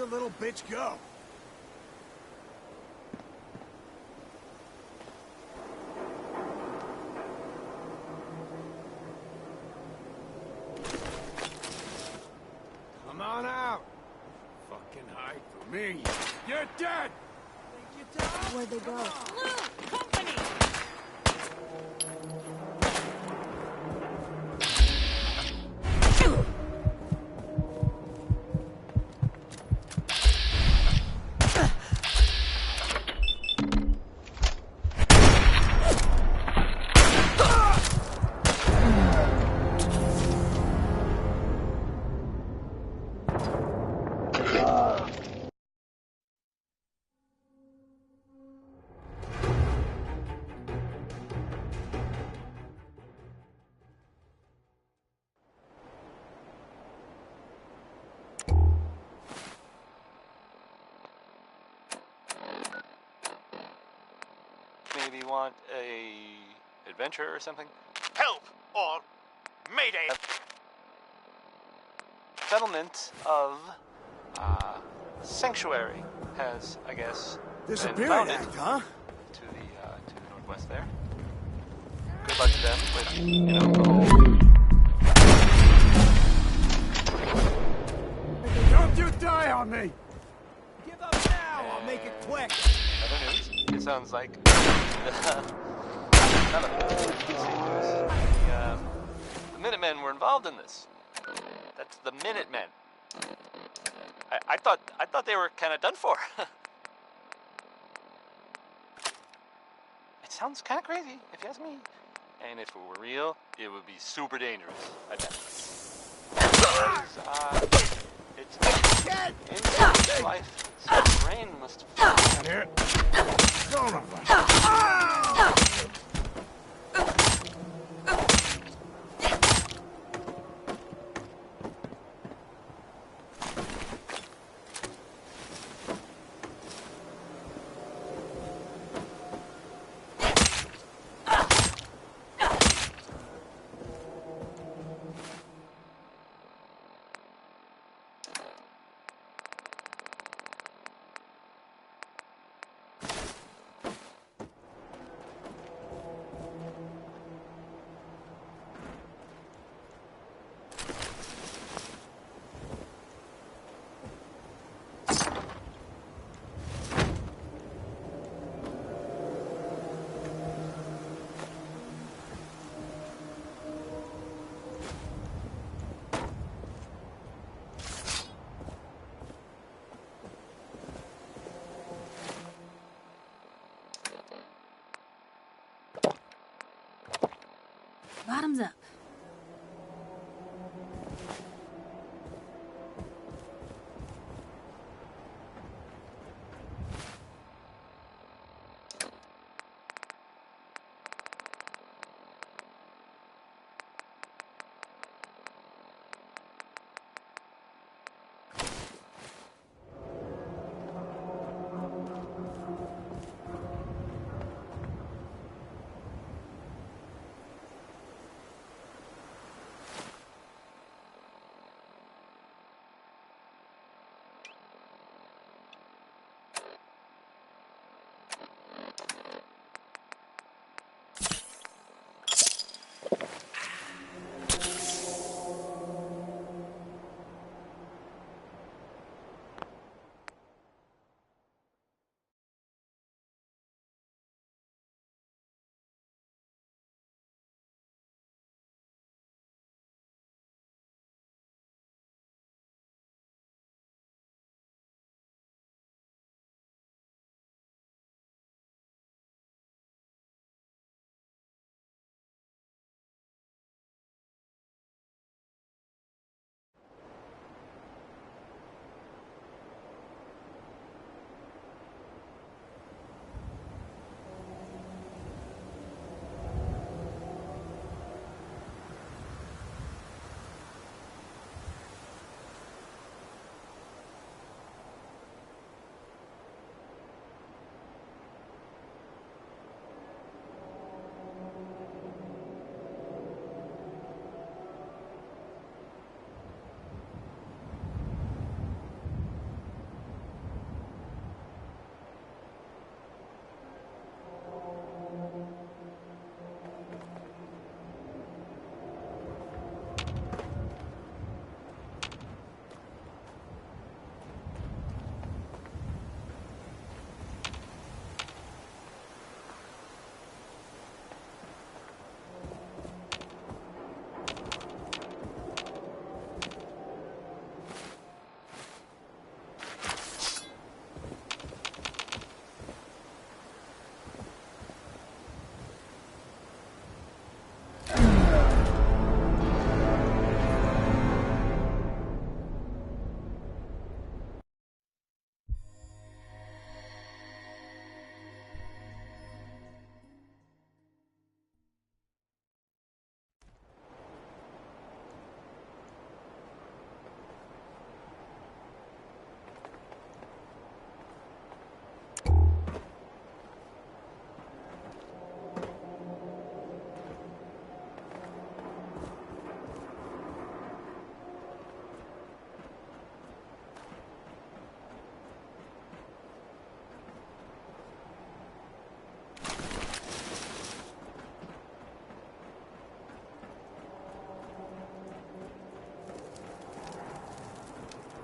little bitch go? Come on out. Fucking hide from me. You're dead. Where'd they go? Blue Company! Maybe want a adventure or something? Help or mayday! Settlement of Sanctuary has, I guess, been Disappearing founded act, huh? to the northwest there. Good luck to them with, you know, the whole... Don't you die on me! Give up now, I'll make it quick. Other news, it sounds like the Minutemen were involved in this. That's the Minutemen. I thought they were kind of done for. It sounds kind of crazy, if you ask me. And if it were real, it would be super dangerous. I bet. It's in life. Its brain must have. Here. Son of a... Bottoms up.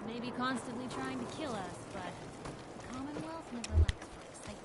Maybe constantly trying to kill us, but the Commonwealth never lacks for excitement.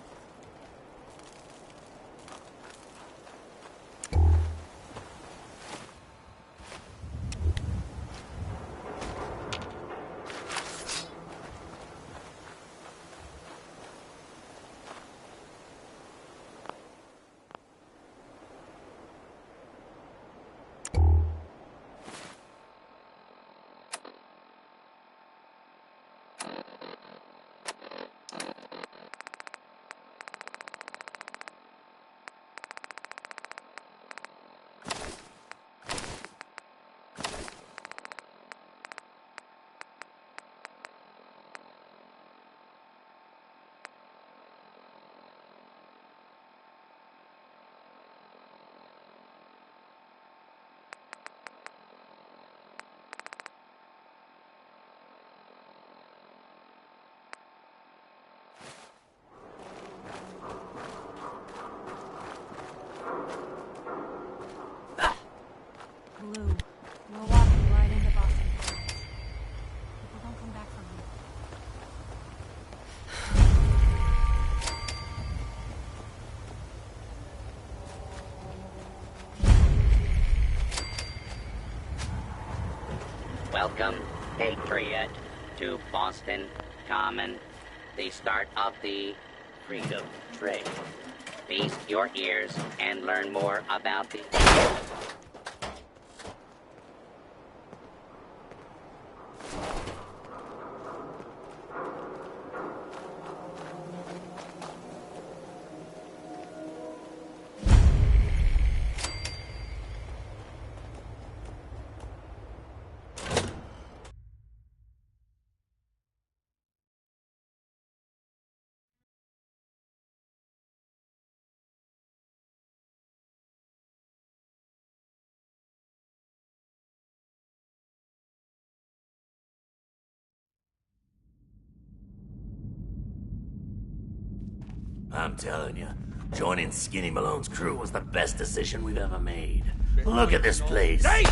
Blue, we're walking right into Boston. People don't come back from here. Welcome, Patriot, to Boston Common, the start of the Freedom Train. Feast your ears and learn more about the... I'm telling you, joining Skinny Malone's crew was the best decision we've ever made. Look at this place. Hey!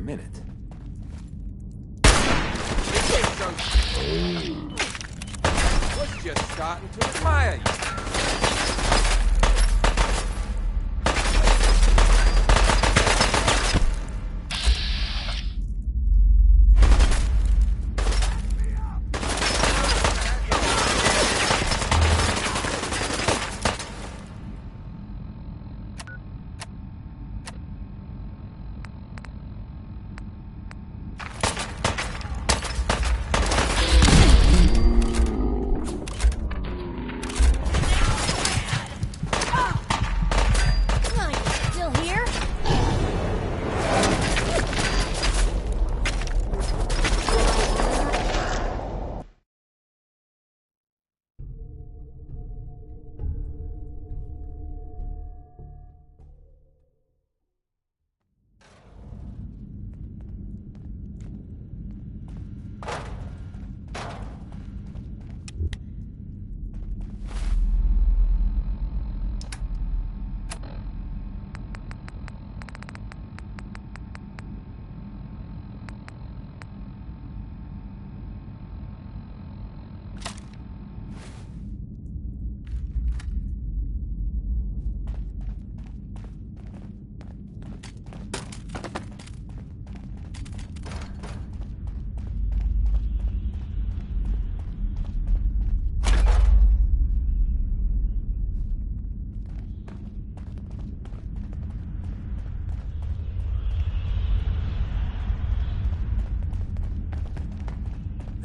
minute. Was just starting to admire you.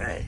Hey.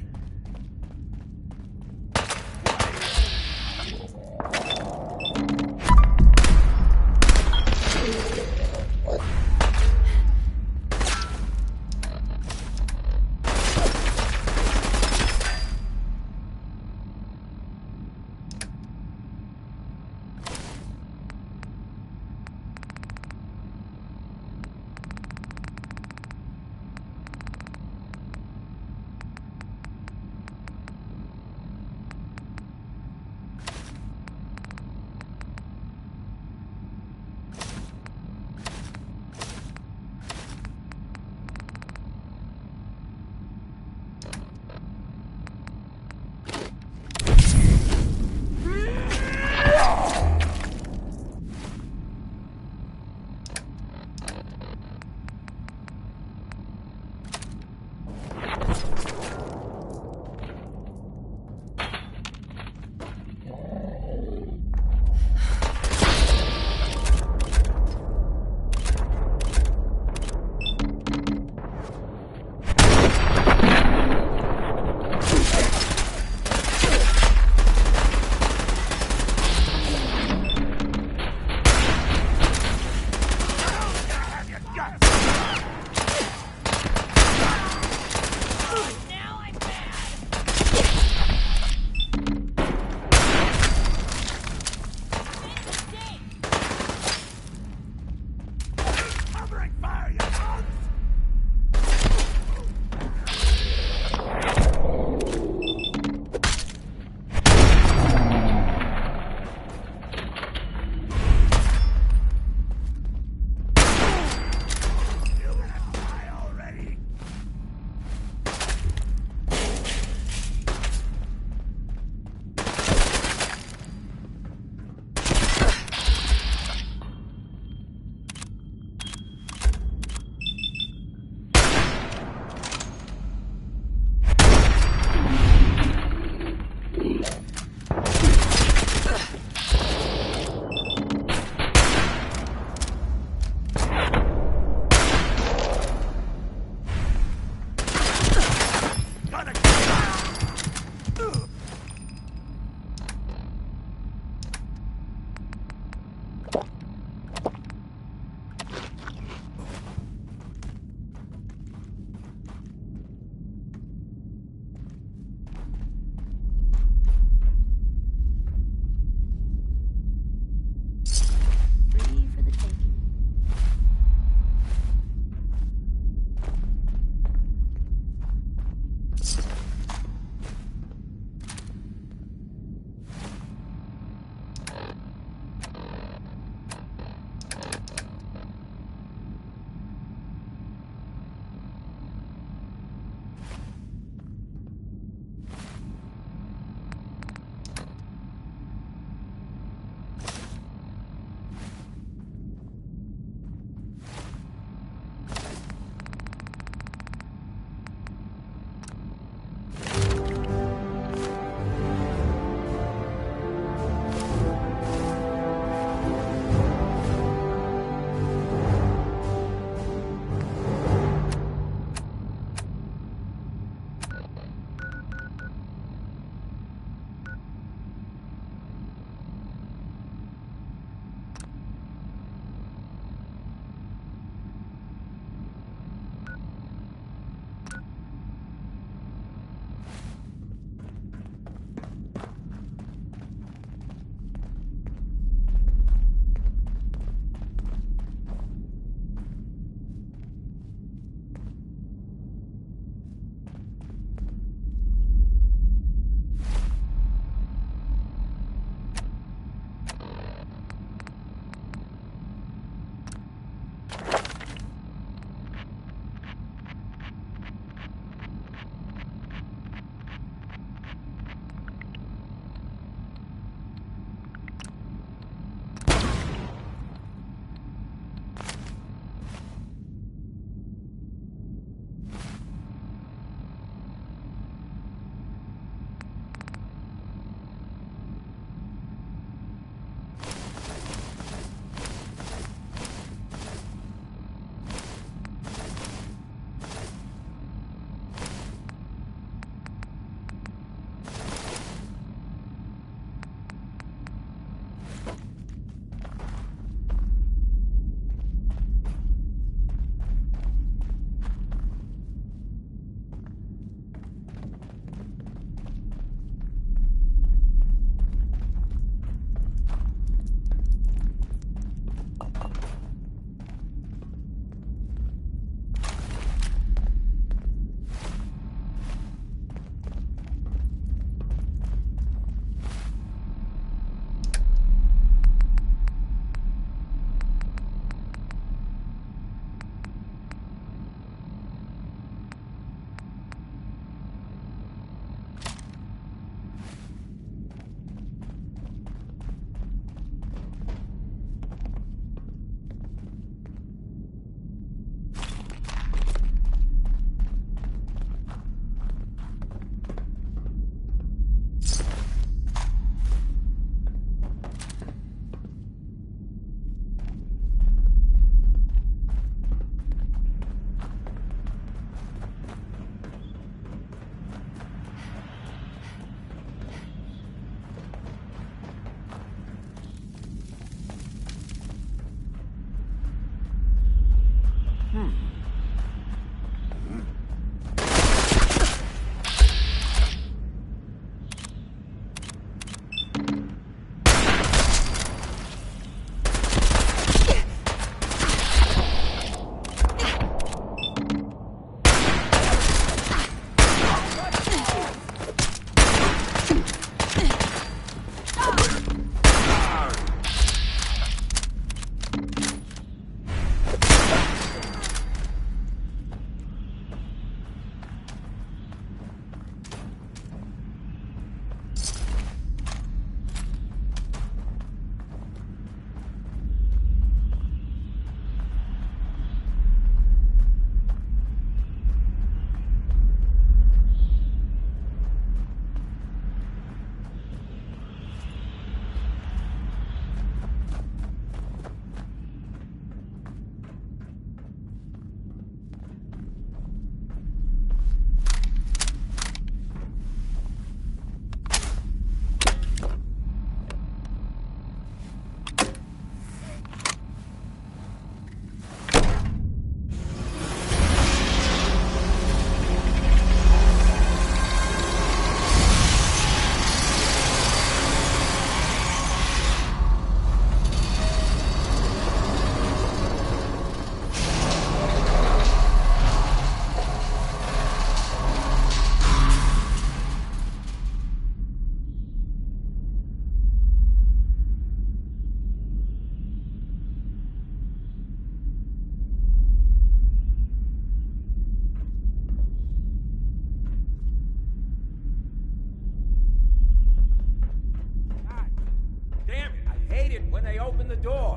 when they open the door.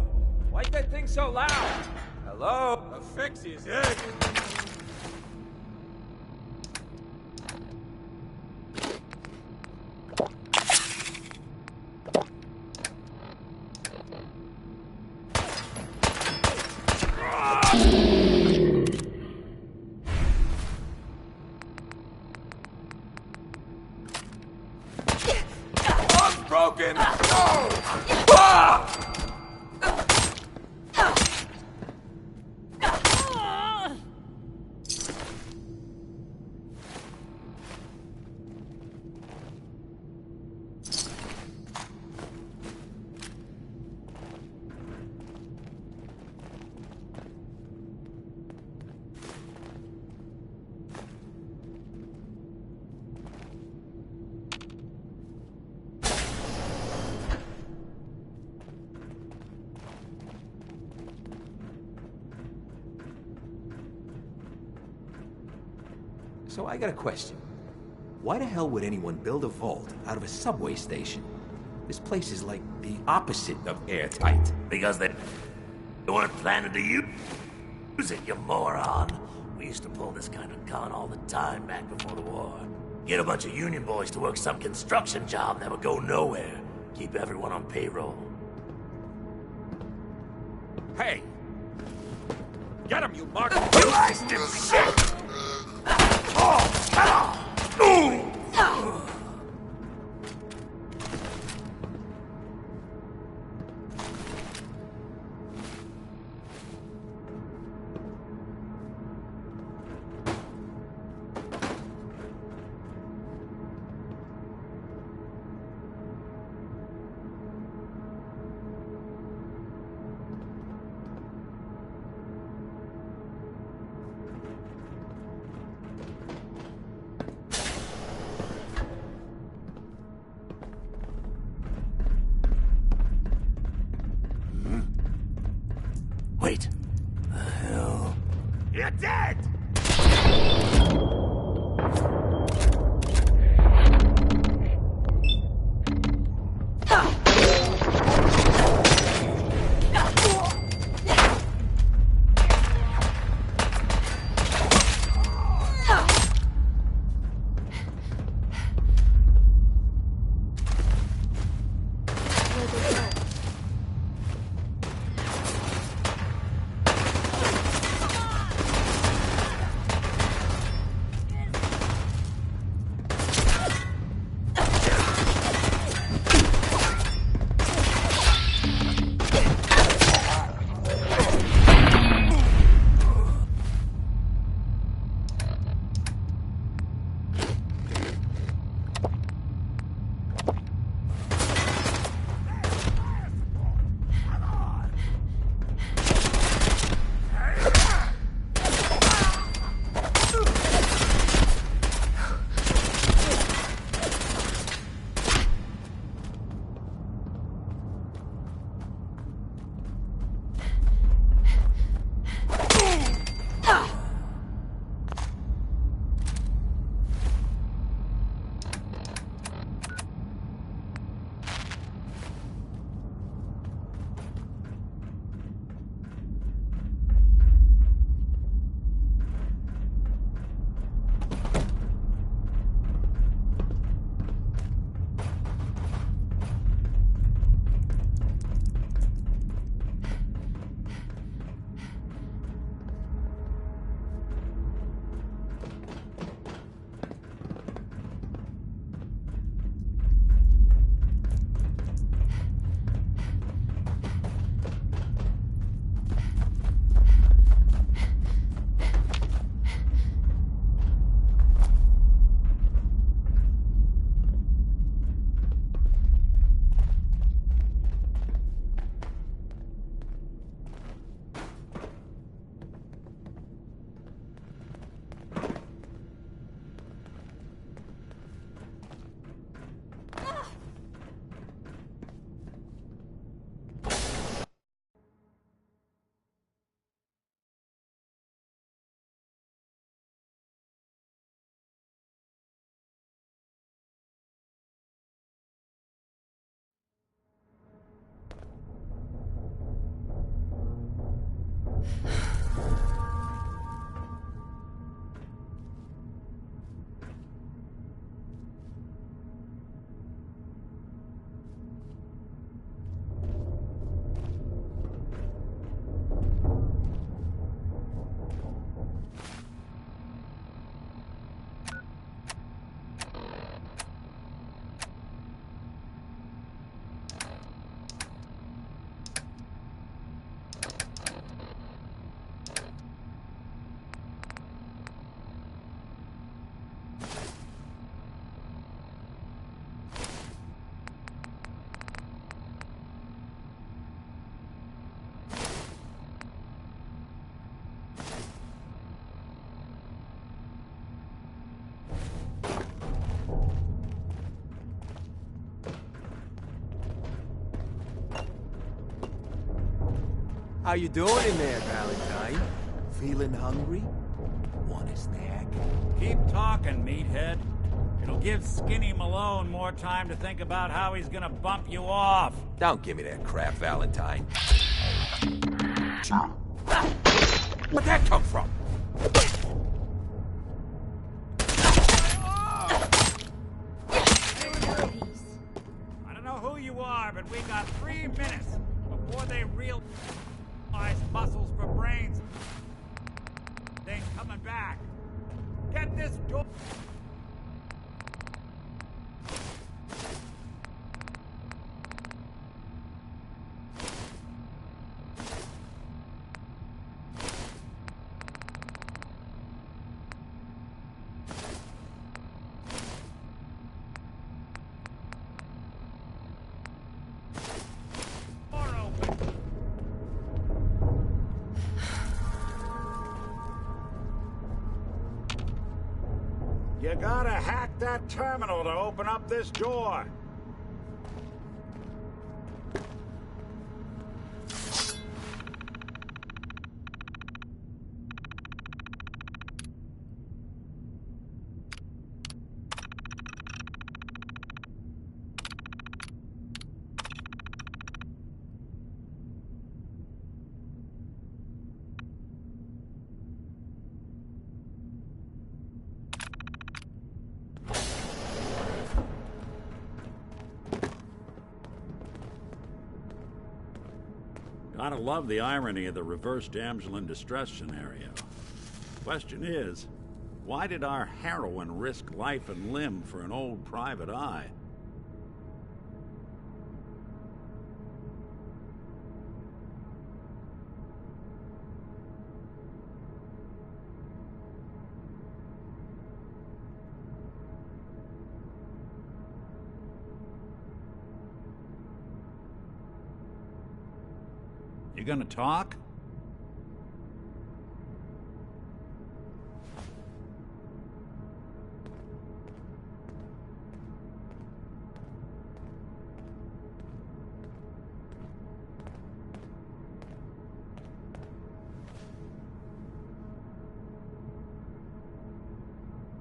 Why's that thing so loud? Hello? A fix is it. Broken! No! Ah! So I got a question. Why the hell would anyone build a vault out of a subway station? This place is like the opposite of airtight. Because they weren't planning to use it, you moron. We used to pull this kind of con all the time back before the war. Get a bunch of union boys to work some construction job that would go nowhere. Keep everyone on payroll. Hey! Get him, you mug! You bastard shit! Oh, come on! Ooh. How you doing in there, Valentine? Feeling hungry? Want a snack? Keep talking, meathead. It'll give Skinny Malone more time to think about how he's gonna bump you off. Don't give me that crap, Valentine. Where'd that come from? I don't know who you are, but we got 3 minutes before they realize muscles for brains. They ain't coming back. Get this door. You gotta hack that terminal to open up this door. Gotta love the irony of the reverse damsel in distress scenario. Question is, why did our heroine risk life and limb for an old private eye? You gonna talk?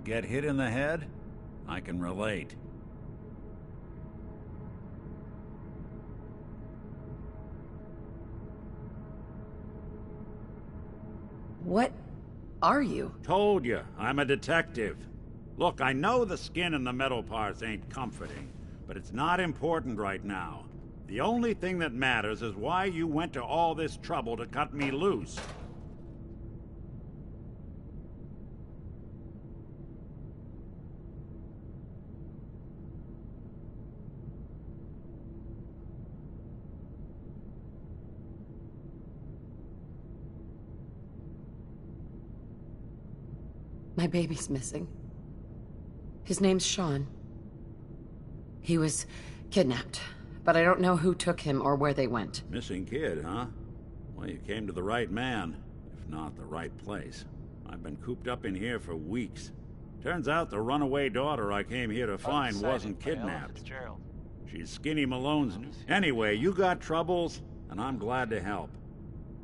Get hit in the head? I can relate. What are you? Told you, I'm a detective. Look, I know the skin and the metal parts ain't comforting, but it's not important right now. The only thing that matters is why you went to all this trouble to cut me loose. My baby's missing. His name's Sean. He was kidnapped, but I don't know who took him or where they went. Missing kid, huh? Well, you came to the right man, if not the right place. I've been cooped up in here for weeks. Turns out the runaway daughter I came here to find wasn't kidnapped. She's Skinny Malone's... Anyway, you got troubles, and I'm glad to help.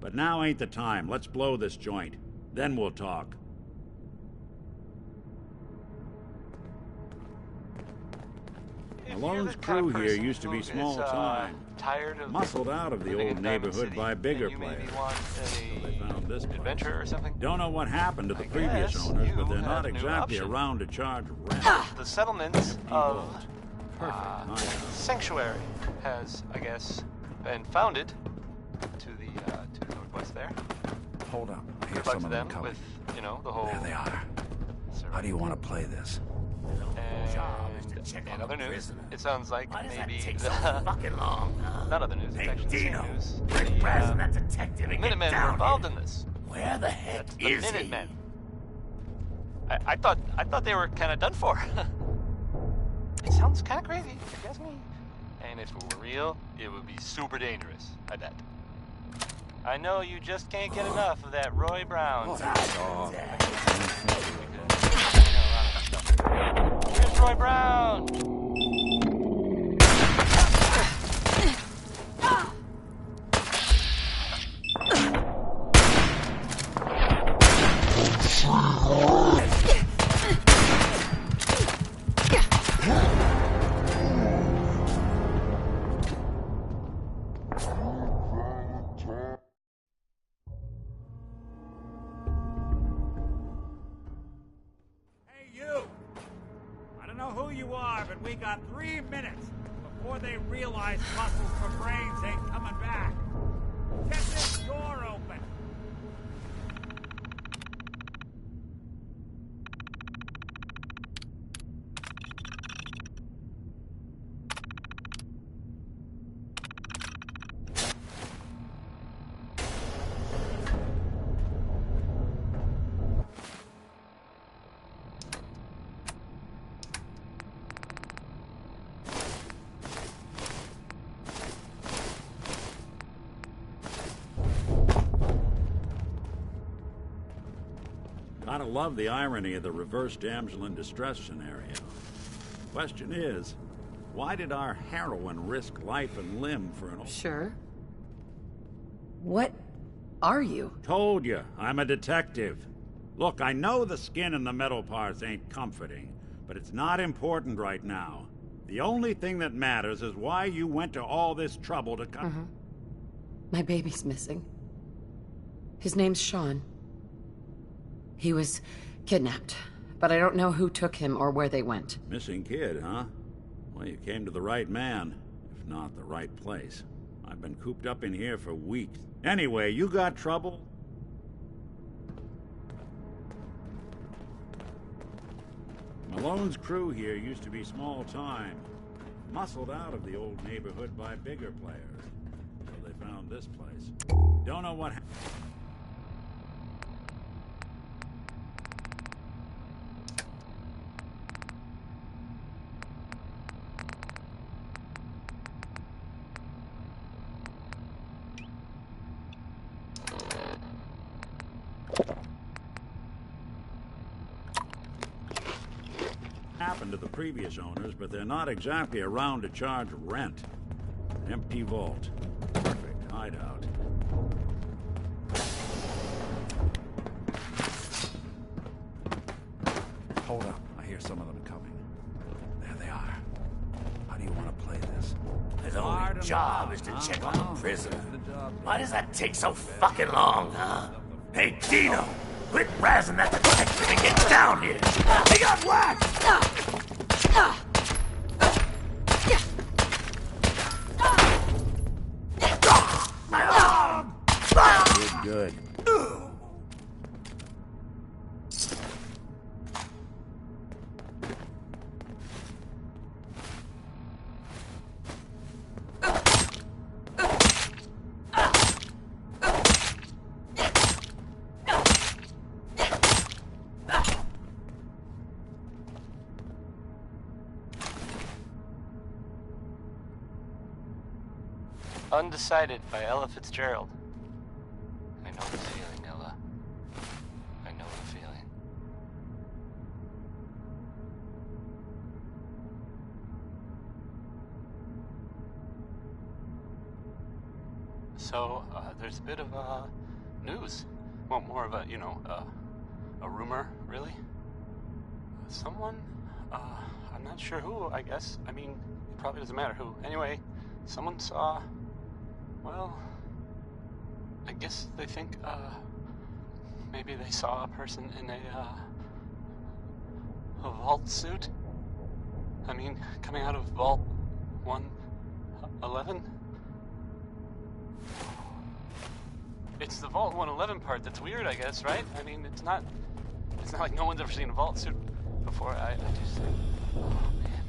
But now ain't the time. Let's blow this joint. Then we'll talk. Malone's crew here used to be small time. Tired of muscled out of the old neighborhood by bigger players. So they found this adventure or something. Don't know what happened to the previous owners, but they're not exactly around to charge rent. The settlements of Perfect. Sanctuary has, I guess, been founded to the northwest there. Hold up. I hear Talk some to of them them coming. with, you know, the whole. There they are. How do you want to play this? And other news, it sounds like maybe so fucking long, huh? not other news, it's actually the same Dino, news. bring Brass and that detective and get Minutemen down were involved here. in this. Where the heck That's the is he? Minutemen. I thought they were kind of done for. It sounds kind of crazy, if you ask me. And if it were real, it would be super dangerous, I bet. I know you just can't get enough of that Roy Brown. Where's Roy Brown? you are, but we got 3 minutes before they realize muscles for brains ain't coming back. Get this door open! Gotta love the irony of the reverse damsel in distress scenario. Question is, why did our heroine risk life and limb for an... Sure. What are you? Told you, I'm a detective. Look, I know the skin and the metal parts ain't comforting, but it's not important right now. The only thing that matters is why you went to all this trouble to come... My baby's missing. His name's Sean. He was kidnapped, but I don't know who took him or where they went. Missing kid, huh? Well, you came to the right man, if not the right place. I've been cooped up in here for weeks. Anyway, you got trouble? Malone's crew here used to be small time. Muscled out of the old neighborhood by bigger players. So they found this place. Don't know what happened. Happened to the previous owners, but they're not exactly around to charge rent. An empty vault. Perfect hideout. Hold up. I hear some of them coming. There they are. How do you want to play this? His only job is to check on the prisoner. Why does that take so fucking long, huh? Hey, Dino! Quit razzing that detective and get down here! He got whacked! My arm! Good. Undecided by Ella Fitzgerald. I know the feeling, Ella. I know the feeling. So, there's a bit of, news. Well, more of a, a rumor, really. Someone, I'm not sure who, I guess. I mean, it probably doesn't matter who. Anyway, someone saw... Well, I guess they think, maybe they saw a person in a vault suit? I mean, coming out of Vault 111? It's the Vault 111 part that's weird, I guess, right? I mean, it's not like no one's ever seen a vault suit before. I just... Oh, man.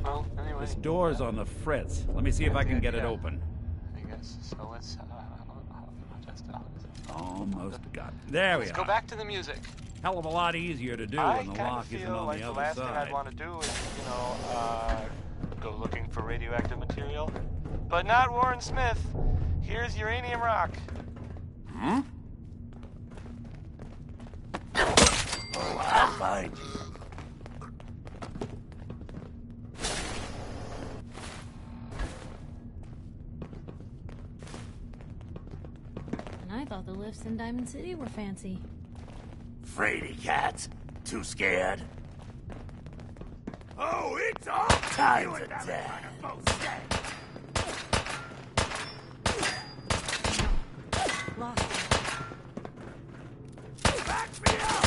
Well, anyway... This door's on the fritz. Let me see if I can get it open. So let's, Almost got it. There we are. Let's go back to the music. Hell of a lot easier to do when the lock isn't on like the other last side. thing I'd want to do is, go looking for radioactive material. But not Warren Smith. Here's uranium rock. Hmm? Oh, I'll find you. I thought the lifts in Diamond City were fancy. Fraidy cats. Too scared? Oh, it's all time to death. Lost. Back me up!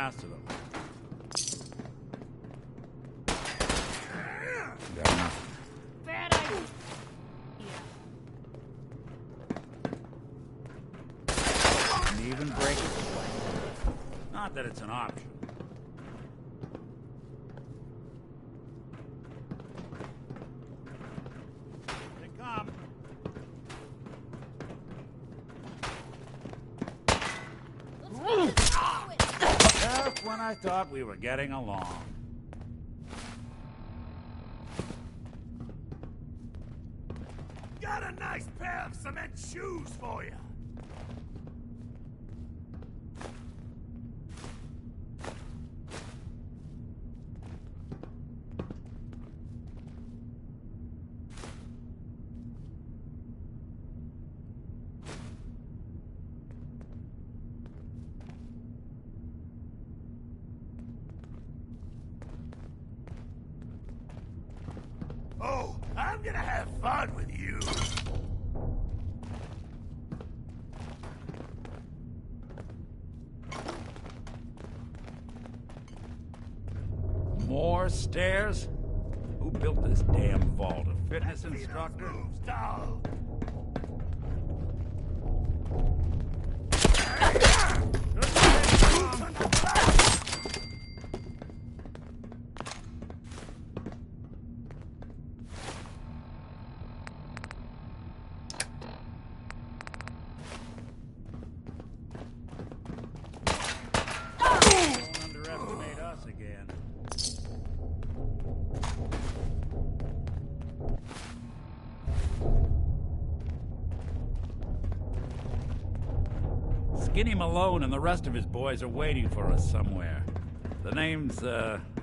after them. Got nothing. Bad idea. And even break it. Not that it's an option. They come. Just when I thought we were getting along. Got a nice pair of cement shoes for you. Oh, I'm gonna have fun with you. More stairs? Who built this damn vault? A fitness instructor? Moves, doll. Don't underestimate us again. Skinny Malone and the rest of his boys are waiting for us somewhere. The name's,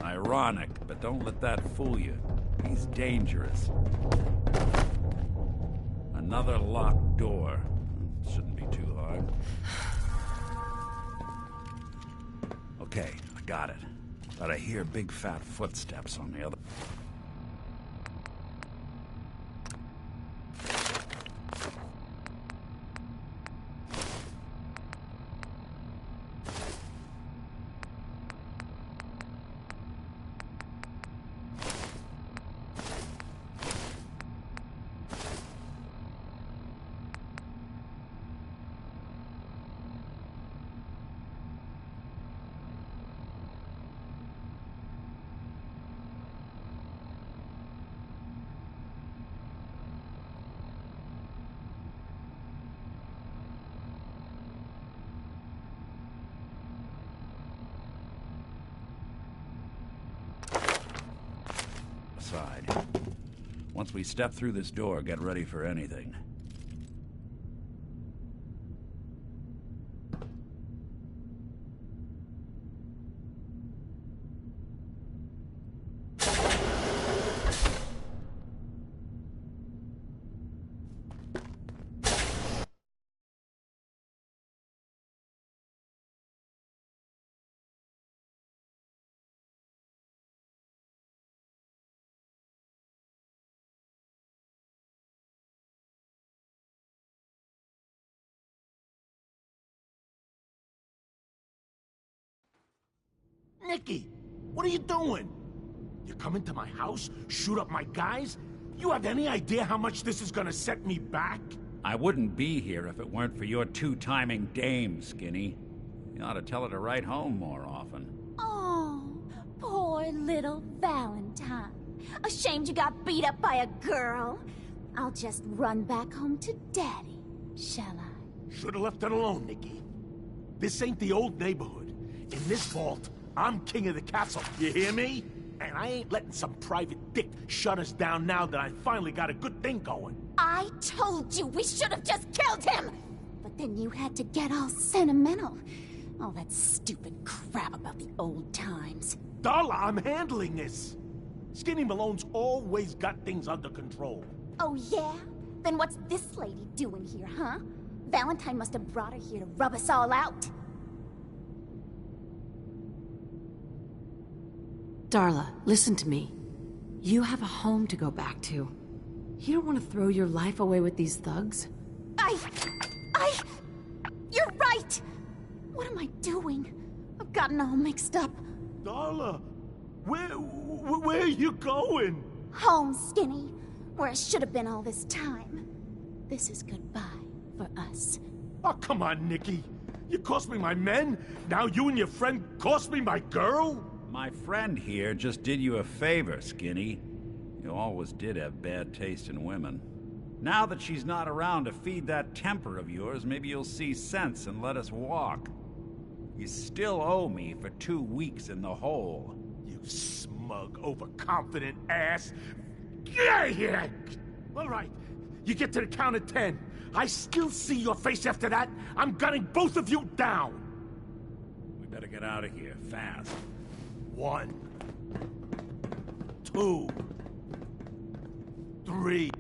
ironic, but don't let that fool you. He's dangerous. Another locked door. Shouldn't be too hard. Okay, I got it. But I hear big fat footsteps on the other... side. Once we step through this door, get ready for anything. Nicky, what are you doing? You come into my house, shoot up my guys? You have any idea how much this is gonna set me back? I wouldn't be here if it weren't for your two-timing dame, Skinny. You ought to tell her to write home more often. Oh, poor little Valentine. Ashamed you got beat up by a girl? I'll just run back home to Daddy, shall I? Should've left it alone, Nicky. This ain't the old neighborhood. In this vault, I'm king of the castle, you hear me? And I ain't letting some private dick shut us down now that I finally got a good thing going. I told you we should have just killed him! But then you had to get all sentimental. All that stupid crap about the old times. Darla, I'm handling this. Skinny Malone's always got things under control. Oh yeah? Then what's this lady doing here, huh? Valentine must have brought her here to rub us all out. Darla, listen to me. You have a home to go back to. You don't want to throw your life away with these thugs? You're right! What am I doing? gotten all mixed up. Darla, where are you going? Home, Skinny, where I should have been all this time. This is goodbye for us. Oh, come on, Nikki. You cost me my men, now you and your friend cost me my girl? My friend here just did you a favor, Skinny. You always did have bad taste in women. Now that she's not around to feed that temper of yours, maybe you'll see sense and let us walk. You still owe me for 2 weeks in the hole. You smug, overconfident ass. Get out of here! All right, you get to the count of 10. I still see your face after that. I'm gunning both of you down. We better get out of here, fast. 1, 2, 3.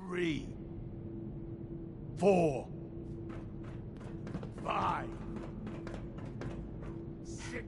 Three, 4, 5, 6.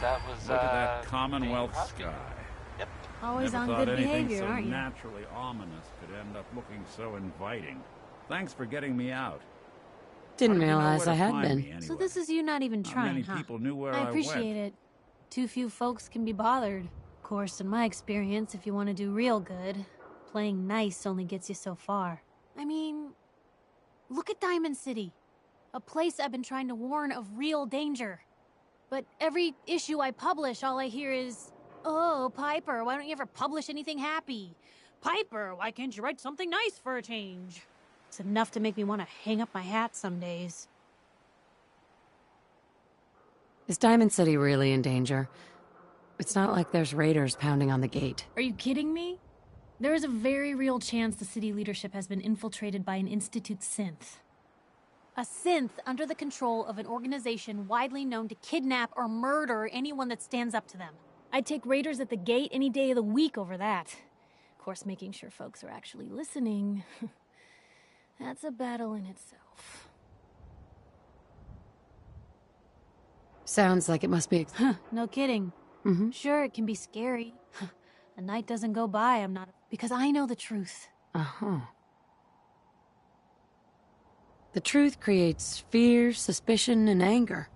That was, look at that Commonwealth sky. Yep. Always Never on thought good anything behavior, so aren't you? naturally ominous could end up looking so inviting. Thanks for getting me out. Didn't How did you know realize where I to had find been. me, anyway? So this is you not even How trying, many huh? people knew where I I appreciate went? it. Too few folks can be bothered. Of course, in my experience, if you want to do real good, playing nice only gets you so far. I mean, look at Diamond City. A place I've been trying to warn of real danger. But every issue I publish, all I hear is, "Oh, Piper, why don't you ever publish anything happy? Piper, why can't you write something nice for a change?" It's enough to make me want to hang up my hat some days. Is Diamond City really in danger? It's not like there's raiders pounding on the gate. Are you kidding me? There is a very real chance the city leadership has been infiltrated by an Institute synth. A synth under the control of an organization widely known to kidnap or murder anyone that stands up to them. I'd take raiders at the gate any day of the week over that. Of course, making sure folks are actually listening. That's a battle in itself. Sounds like it must be... No kidding. Mm-hmm. Sure, it can be scary. A night doesn't go by, I'm not... Because I know the truth. Uh-huh. The truth creates fear, suspicion, and anger.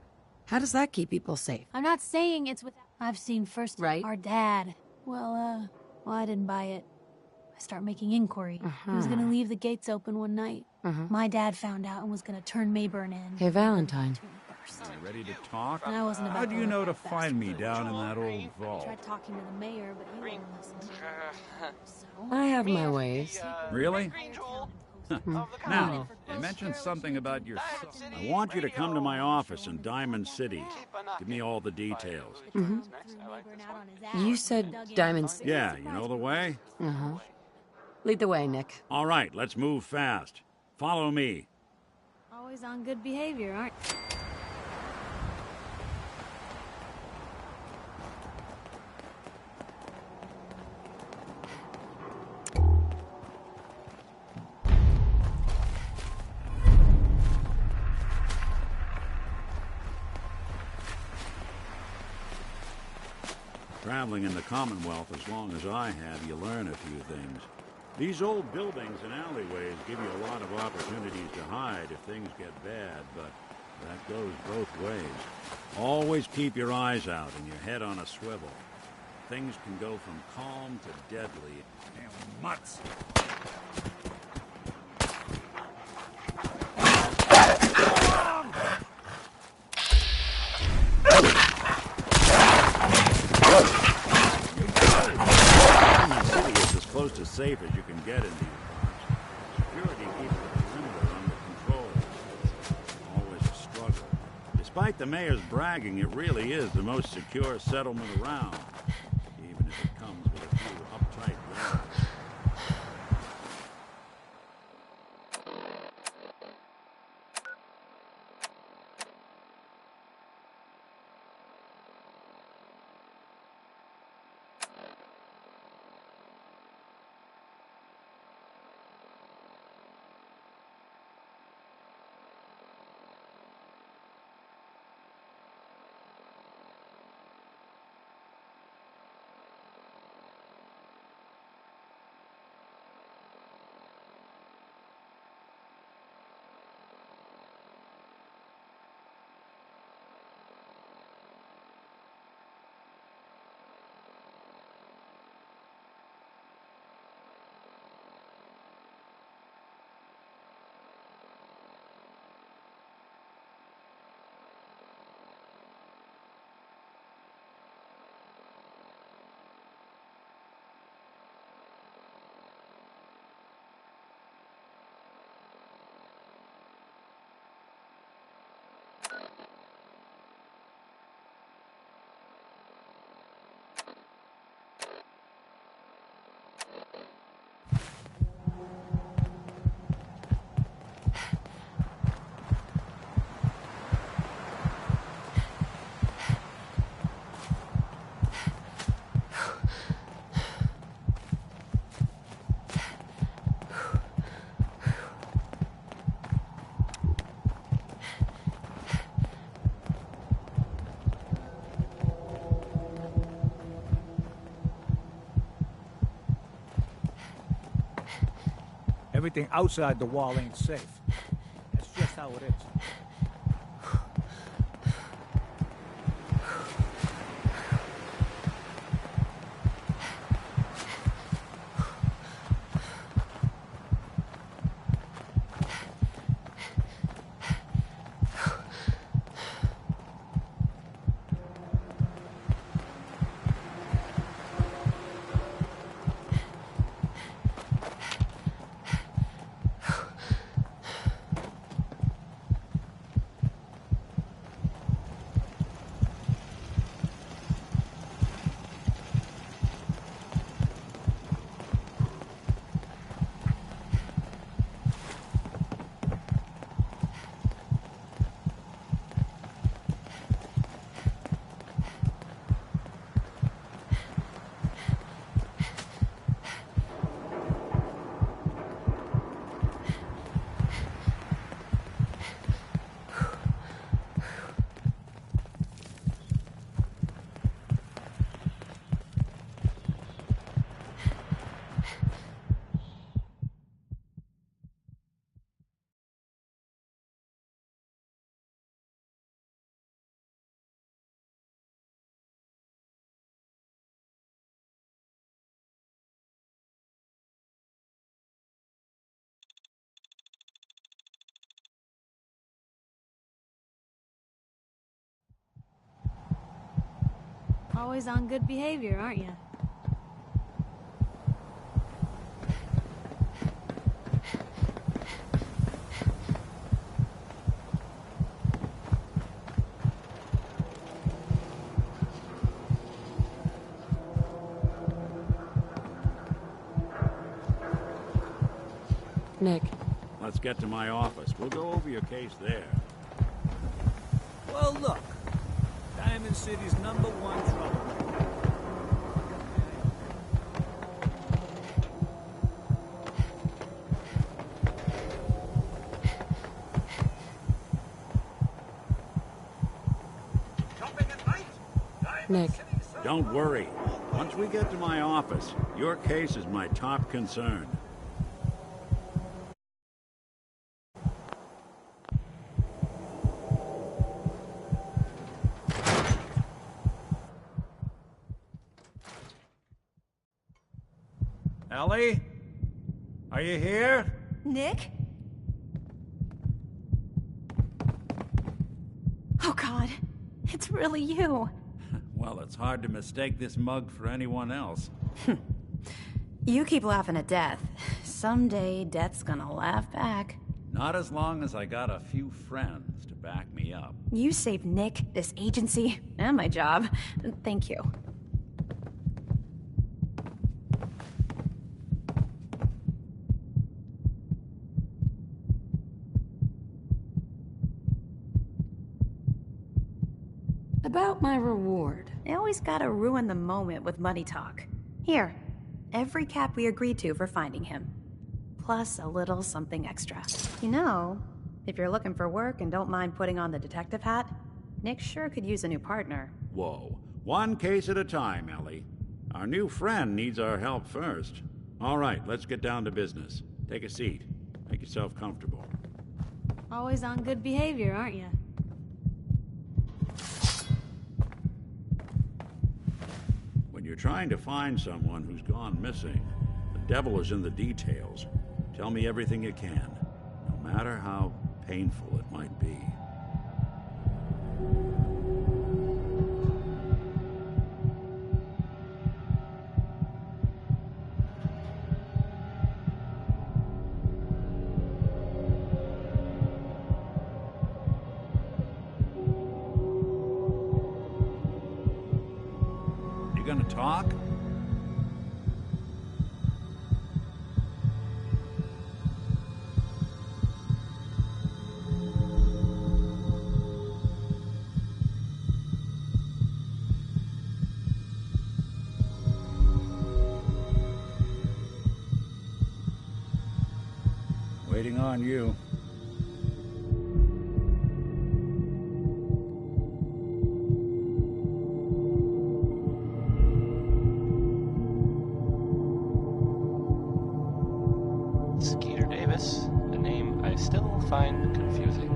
How does that keep people safe? I'm not saying it's without... I've seen first... Right. Our dad. Well, I didn't buy it. I start making inquiry. He was gonna leave the gates open one night. My dad found out and was gonna turn Mayburn in. Hey, Valentine. Are you ready to talk? And I wasn't about How do you to know let to that find me bastard down in go. that old I vault? tried talking to the mayor, but he wouldn't listen. So, I have my ways. Really? Now, you mentioned something about your son. I want you to come to my office in Diamond City. Give me all the details. You said Diamond City? Yeah, you know the way? Uh-huh. Lead the way, Nick. All right, let's move fast. Follow me. Always on good behavior, aren't you? Traveling in the Commonwealth as long as I have, you learn a few things. These old buildings and alleyways give you a lot of opportunities to hide if things get bad, but that goes both ways. Always keep your eyes out and your head on a swivel. Things can go from calm to deadly. Damn mutts! Close to safe as you can get in these parts. Security keeps the perimeter under control. It's always a struggle. Despite the mayor's bragging, it really is the most secure settlement around, even if it comes with a few uptight guards. Everything outside the wall ain't safe. That's just how it is. Always on good behavior, aren't you? Nick. Let's get to my office. We'll go over your case there. Well, look. Diamond City's #1 trouble. Nick. Don't worry. Once we get to my office, your case is my top concern. Ellie? Are you here? Nick? Oh, God. It's really you. Well, it's hard to mistake this mug for anyone else. You keep laughing at death. Someday, death's gonna laugh back. Not as long as I got a few friends to back me up. You saved Nick, this agency, and my job. Thank you. About my reward. I always gotta ruin the moment with money talk. Here, every cap we agreed to for finding him. Plus a little something extra. You know, if you're looking for work and don't mind putting on the detective hat, Nick sure could use a new partner. Whoa. One case at a time, Ellie. Our new friend needs our help first. All right, let's get down to business. Take a seat. Make yourself comfortable. Always on good behavior, aren't you? When you're trying to find someone who's gone missing, the devil is in the details. Tell me everything you can, no matter how painful it might be. You gonna talk? Waiting on you. Skeeter Davis, a name I still find confusing.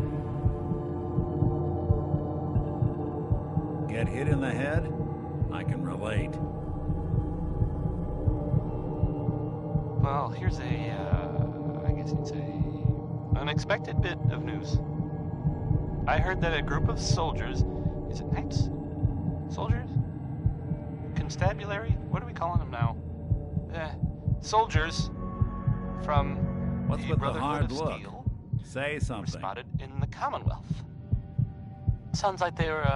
Get hit in the head? I can relate. Well, here's I guess you'd say, unexpected bit of news. I heard that a group of soldiers, is it knights? Soldiers? Constabulary? What are we calling them now? Soldiers from What's the with the Brotherhood hard of look? Steel Say were something. spotted in the Commonwealth. Sounds like they were,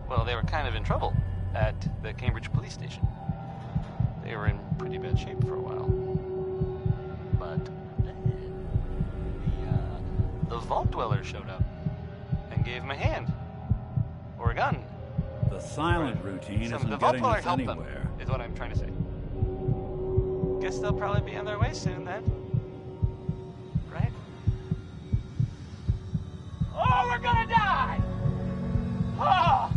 well, they were kind of in trouble at the Cambridge police station. They were in pretty bad shape for a while. But the Vault Dweller showed up and gave him a hand. Or a gun. The silent routine The isn't Vault getting Dweller us helped anywhere. them, is what I'm trying to say. Guess they'll probably be on their way soon then. Right? Oh, we're gonna die! Oh!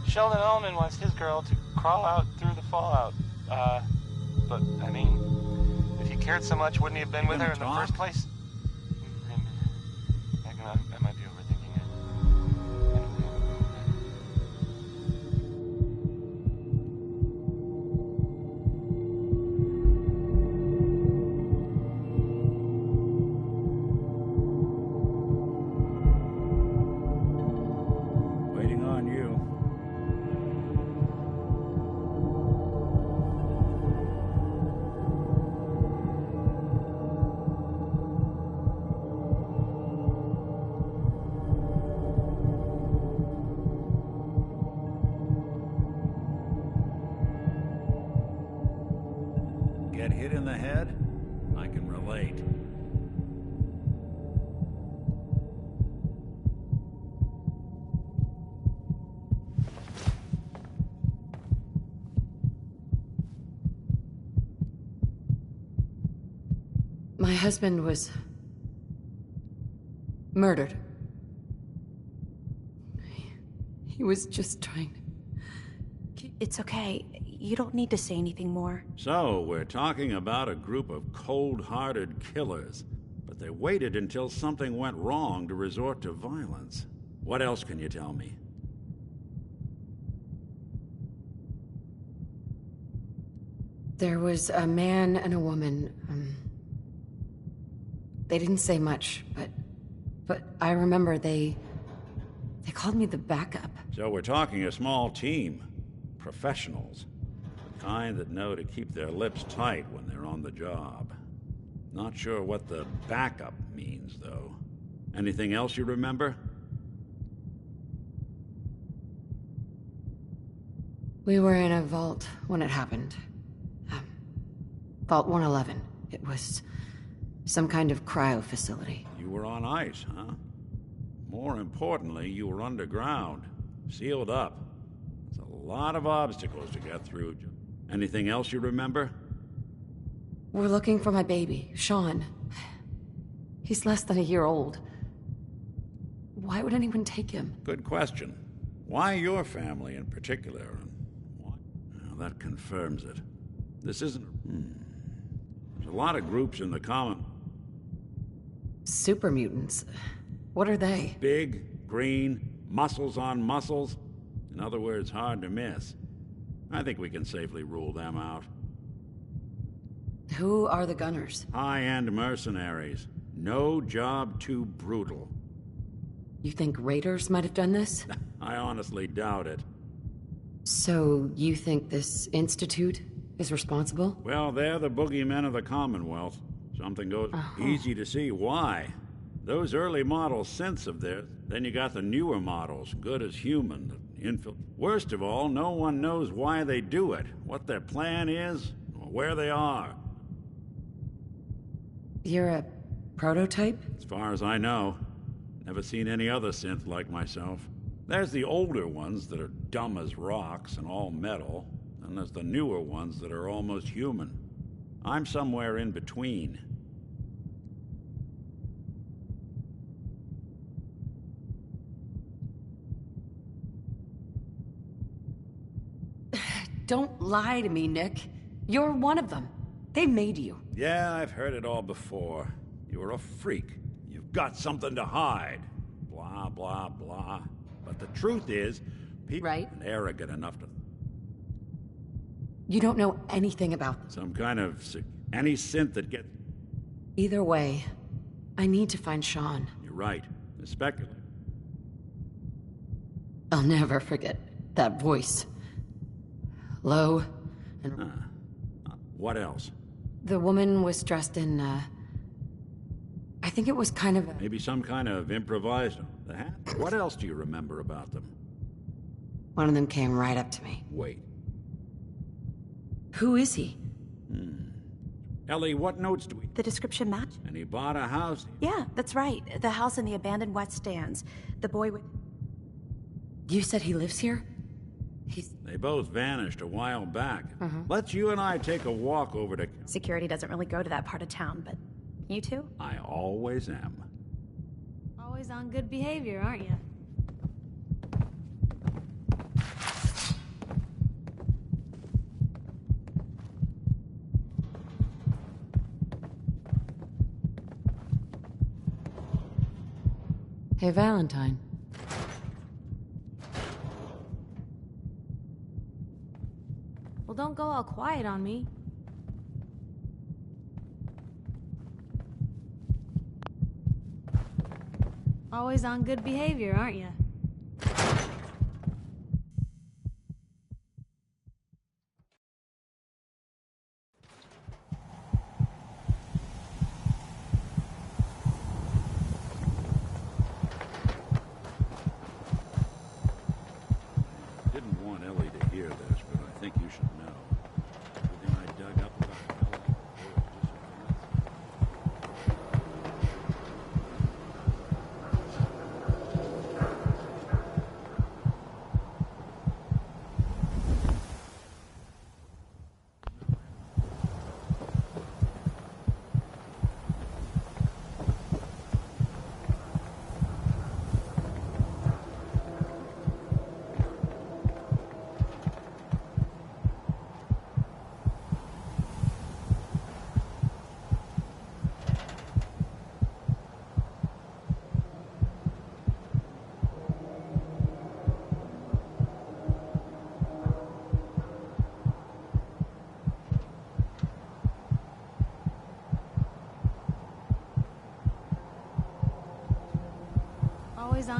Sheldon Ullman wants his girl to crawl out through the fallout. But, I mean, if he cared so much, wouldn't he have been with her in the first place? I might be overthinking it. Waiting on you. Get hit in the head? late. My husband was murdered. He was just trying to... It's okay. You don't need to say anything more. So, we're talking about a group of cold-hearted killers, but they waited until something went wrong to resort to violence. What else can you tell me? There was a man and a woman. They didn't say much, but I remember they called me the backup. So we're talking a small team. Professionals. The kind that know to keep their lips tight when they're on the job. Not sure what the backup means, though. Anything else you remember? We were in a vault when it happened. Vault 111. It was some kind of cryo facility. You were on ice, huh? More importantly, you were underground, sealed up. There's a lot of obstacles to get through. Anything else you remember? We're looking for my baby, Sean. He's less than a year old. Why would anyone take him? Good question. Why your family in particular? And why? Well, that confirms it. This isn't... There's a lot of groups in the common... Super mutants. What are they? Big, green, muscles on muscles. In other words, hard to miss. I think we can safely rule them out. Who are the Gunners? High-end mercenaries. No job too brutal. You think raiders might have done this? I honestly doubt it. So, you think this Institute is responsible? Well, they're the boogeymen of the Commonwealth. Something goes easy to see why. Those early model synths of theirs, then you got the newer models, good as human, Worst of all, no one knows why they do it, what their plan is, or where they are. You're a prototype? As far as I know. Never seen any other synth like myself. There's the older ones that are dumb as rocks and all metal, and there's the newer ones that are almost human. I'm somewhere in between. Don't lie to me, Nick. You're one of them. They made you. Yeah, I've heard it all before. You're a freak. You've got something to hide. Blah, blah, blah. But the truth is, people are arrogant enough to... You don't know anything about them. Some kind of... any synth that gets... Either way, I need to find Sean. You're right. Speculate. I'll never forget that voice. Low and... What else? The woman was dressed in, I think it was kind of a... Maybe some kind of improvised... The hat? What else do you remember about them? One of them came right up to me. Wait. Who is he? Ellie, what notes do we... The description match? And he bought a house? Yeah, that's right. The house in the abandoned West Stands. The boy with... You said he lives here? They both vanished a while back. Let's you and I take a walk over to... Security doesn't really go to that part of town, but you two? I always am. Always on good behavior, aren't you? Hey, Valentine. Well, don't go all quiet on me. Always on good behavior, aren't you? Didn't want Ellie to hear this, but I think you should know. Everything I dug up about Ellie,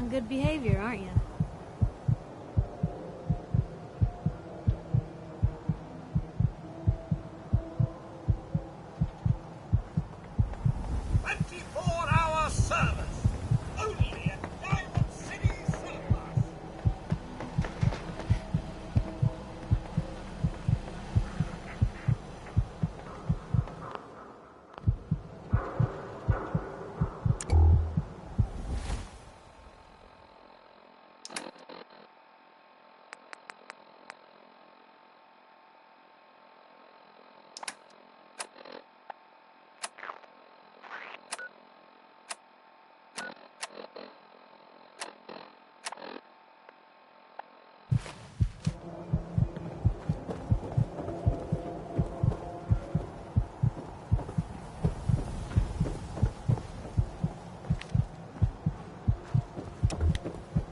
on good behavior, aren't you?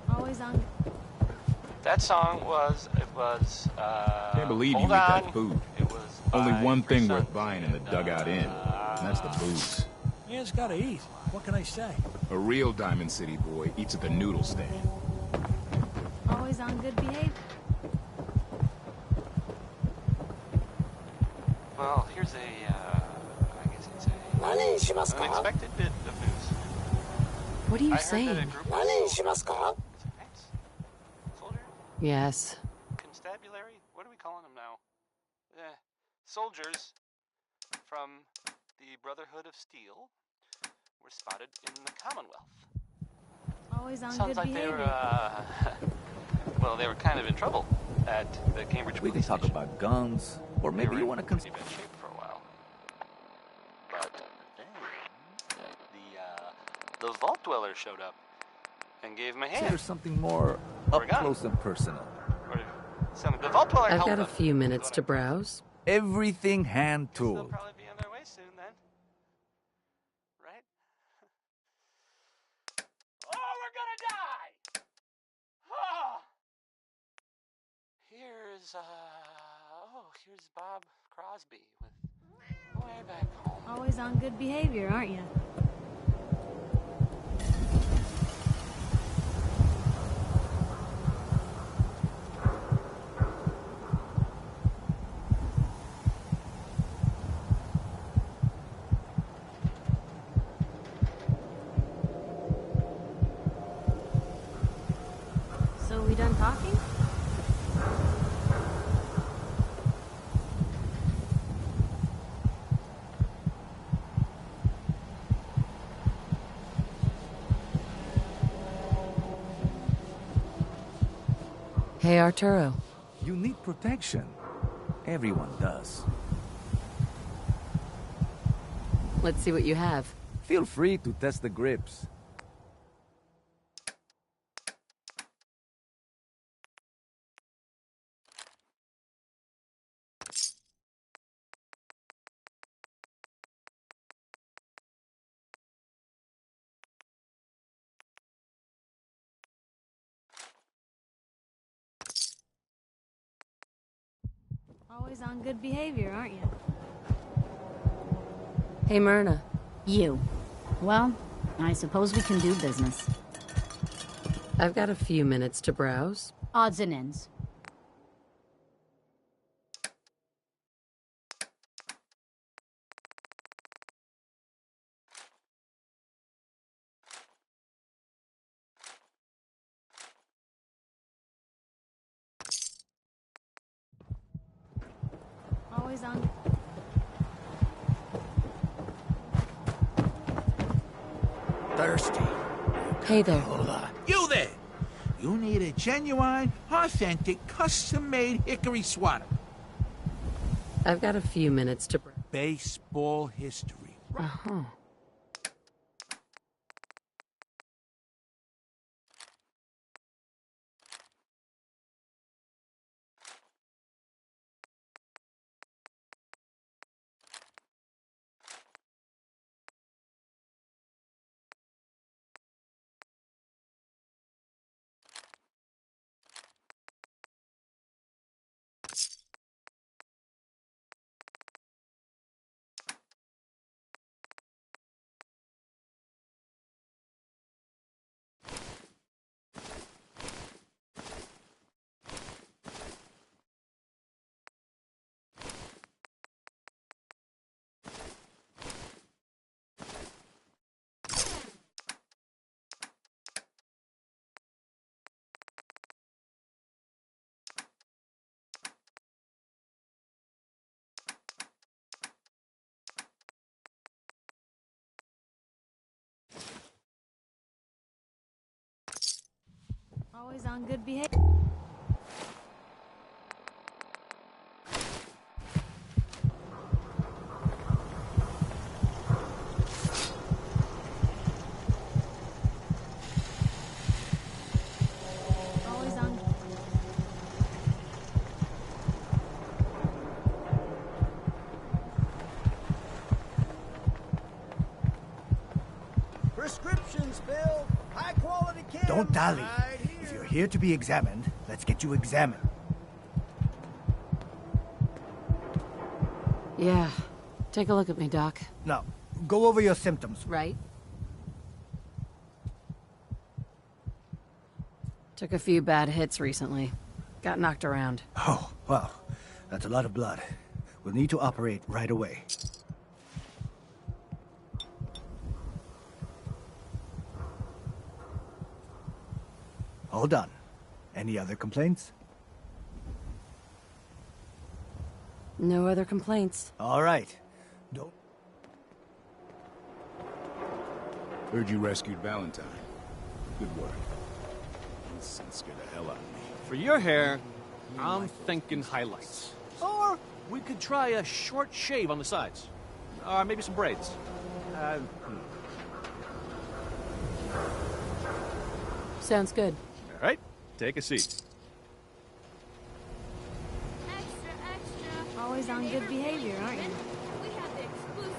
Always on. That song Can't believe you Hold ate On. that food. It was Only by one thing Three worth Sons buying in the and, Dugout Inn, and that's the booze. You just gotta eat. What can I say? A real Diamond City boy eats at the noodle stand. Always on good behavior. Well, here's I guess it's an unexpected bit of news. What are you I heard saying? that a group of soldier? Yes. Constabulary? What are we calling them now? Soldiers from the Brotherhood of Steel were spotted in the Commonwealth. Always on Sounds good like behavior. they were, well, they were kind of in trouble at the Cambridge We can police talk station. about guns, or They maybe were you in want to pretty bad shape for a while. But then the Vault Dweller showed up and gave him a hand. consider something more Or up a gun. close and personal. Or the Vault Dweller I've helped got a them. few minutes to browse. Everything hand They'll tooled. probably be on their way soon then. Right? Oh, we're gonna die! Oh! Here's Bob Crosby with Way Back Home. Always on good behavior, aren't you? So we done talking? Hey, Arturo. You need protection. Everyone does. Let's see what you have. Feel free to test the grips. Always on good behavior, aren't you? Hey, Myrna. You. Well, I suppose we can do business. I've got a few minutes to browse. Odds and ends. Always on. Thirsty. Hey there. Hold on. You there! You need a genuine, authentic, custom-made hickory sweater. I've got a few minutes to browse. Baseball history. Uh-huh. Always on good behavior. Always on. Prescriptions, Bill. High quality chem. Don't dally. Right here. If you're here to be examined, let's get you examined. Yeah. Take a look at me, Doc. Now, go over your symptoms. Right. Took a few bad hits recently. Got knocked around. Oh, well, that's a lot of blood. We'll need to operate right away. All done. Any other complaints? No other complaints. All right. Don't... Heard you rescued Valentine. Good work. This scent scared the hell out of me. For your hair, I'm thinking highlights. Or we could try a short shave on the sides. Or maybe some braids. Sounds good. All right, take a seat. Always on good behavior, aren't you? We have the exclusive.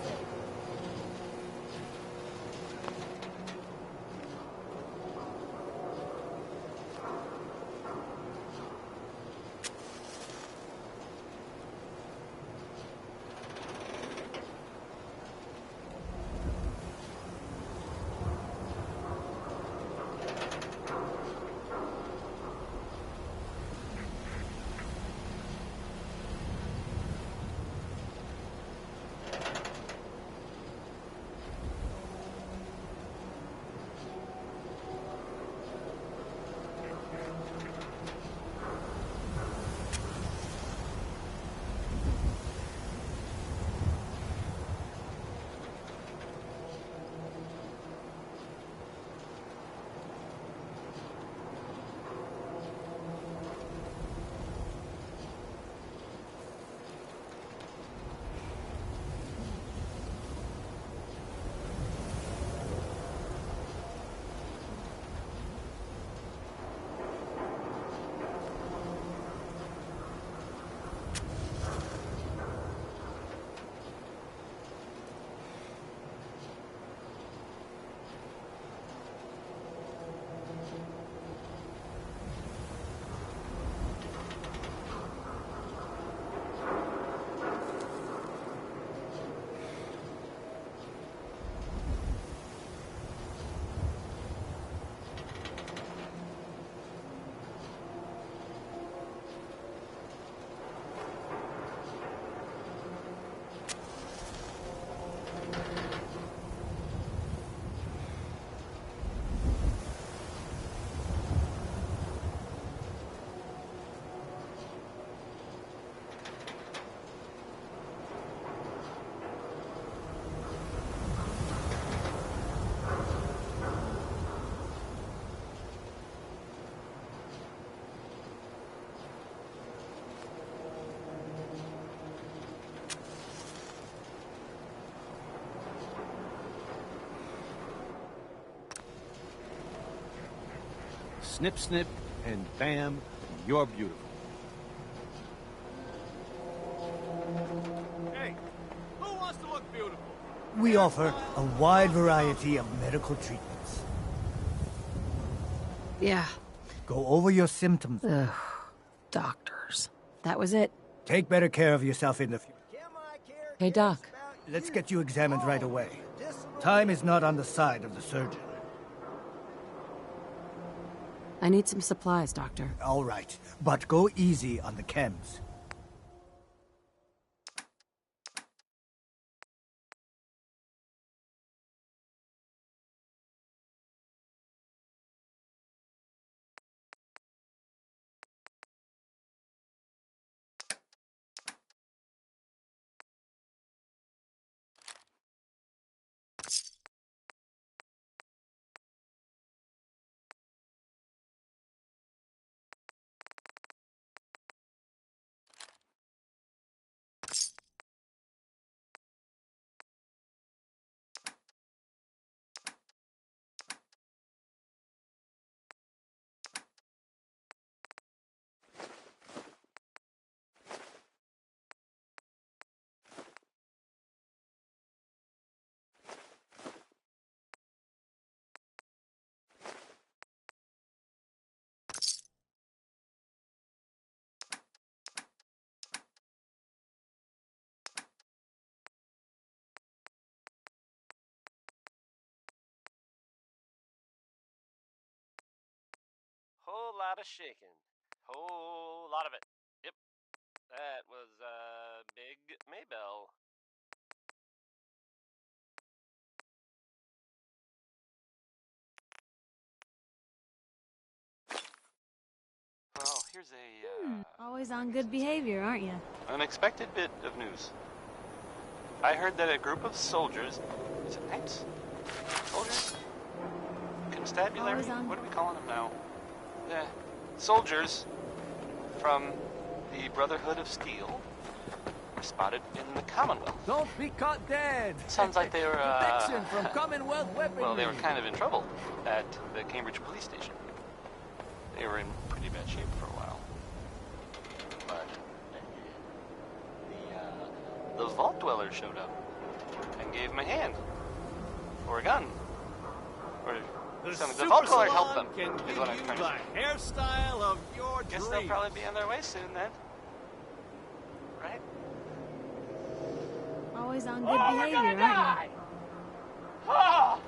Snip, snip, and bam, you're beautiful. Hey, who wants to look beautiful? We offer a wide variety of medical treatments. Yeah. Go over your symptoms. Ugh. Doctors. That was it. Take better care of yourself in the future. Hey, Doc. Let's get you examined right away. Time is not on the side of the surgeon. I need some supplies, Doctor. All right, but go easy on the chems. Whole lot of shaking. Whole lot of it. Yep. That was, Big Maybell. Well, here's a, Always on good behavior, aren't you? unexpected bit of news. I heard that a group of soldiers... Is it knights? Soldiers? Constabulary? What are we calling them now? Soldiers from the Brotherhood of Steel were spotted in the Commonwealth. Don't be caught dead. Sounds like they were, Protection from Commonwealth weaponry. Well, they were kind of in trouble at the Cambridge police station. They were in pretty bad shape for a while. But the Vault Dweller showed up and gave them a hand. Or a gun. Or something. The Vault Dweller helped them, is what I'm trying to say. The hairstyle of your Guess they'll probably be on their way soon then. Right? Always on good behavior, aren't you? Ah!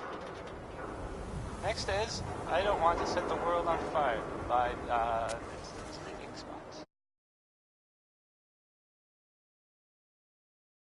Next is, I don't want to set the world on fire by